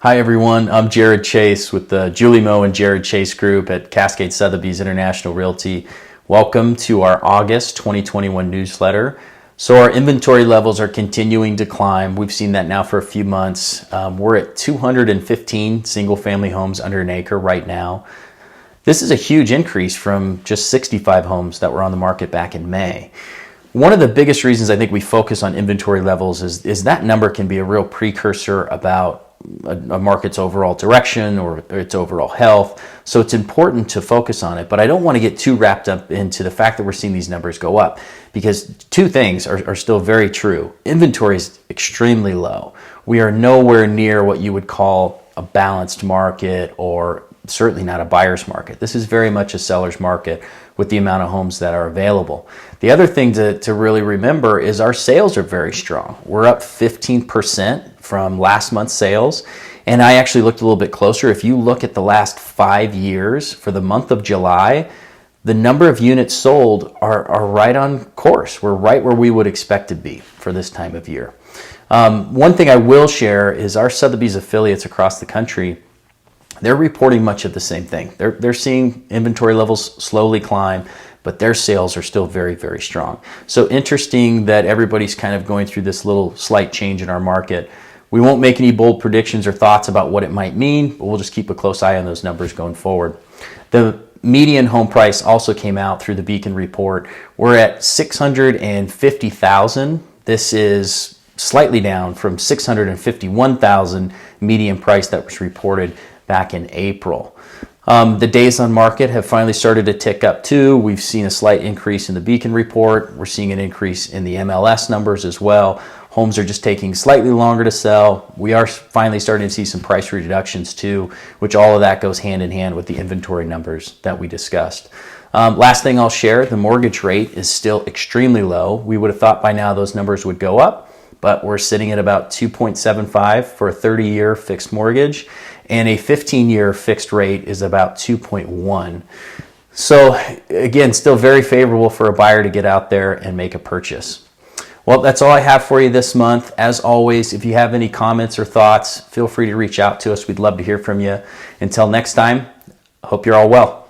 Hi everyone, I'm Jared Chase with the Julie Moe and Jared Chase Group at Cascade Sotheby's International Realty. Welcome to our August 2021 newsletter. So our inventory levels are continuing to climb. We've seen that now for a few months. We're at 215 single family homes under an acre right now. This is a huge increase from just 65 homes that were on the market back in May. One of the biggest reasons I think we focus on inventory levels is that number can be a real precursor about a market's overall direction or its overall health. So it's important to focus on it, but I don't want to get too wrapped up into the fact that we're seeing these numbers go up, because two things are still very true. Inventory is extremely low. We are nowhere near what you would call a balanced market, or certainly not a buyer's market. This is very much a seller's market with the amount of homes that are available. The other thing to really remember is our sales are very strong. We're up 15% from last month's sales. And I actually looked a little bit closer. If you look at the last 5 years for the month of July, the number of units sold are right on course. We're right where we would expect to be for this time of year. One thing I will share is our Sotheby's affiliates across the country, they're reporting much of the same thing. They're seeing inventory levels slowly climb, but their sales are still very, very strong. So interesting that everybody's kind of going through this little slight change in our market. We won't make any bold predictions or thoughts about what it might mean, but we'll just keep a close eye on those numbers going forward. The median home price also came out through the Beacon report. We're at $650,000. This is slightly down from $651,000 median price that was reported back in April. The days on market have finally started to tick up too. We've seen a slight increase in the Beacon report. We're seeing an increase in the MLS numbers as well. Homes are just taking slightly longer to sell. We are finally starting to see some price reductions too, which all of that goes hand in hand with the inventory numbers that we discussed. Last thing I'll share, the mortgage rate is still extremely low. We would have thought by now those numbers would go up, but we're sitting at about 2.75 for a 30-year fixed mortgage, and a 15-year fixed rate is about 2.1. So again, still very favorable for a buyer to get out there and make a purchase. Well, that's all I have for you this month. As always, if you have any comments or thoughts, feel free to reach out to us. We'd love to hear from you. Until next time, I hope you're all well.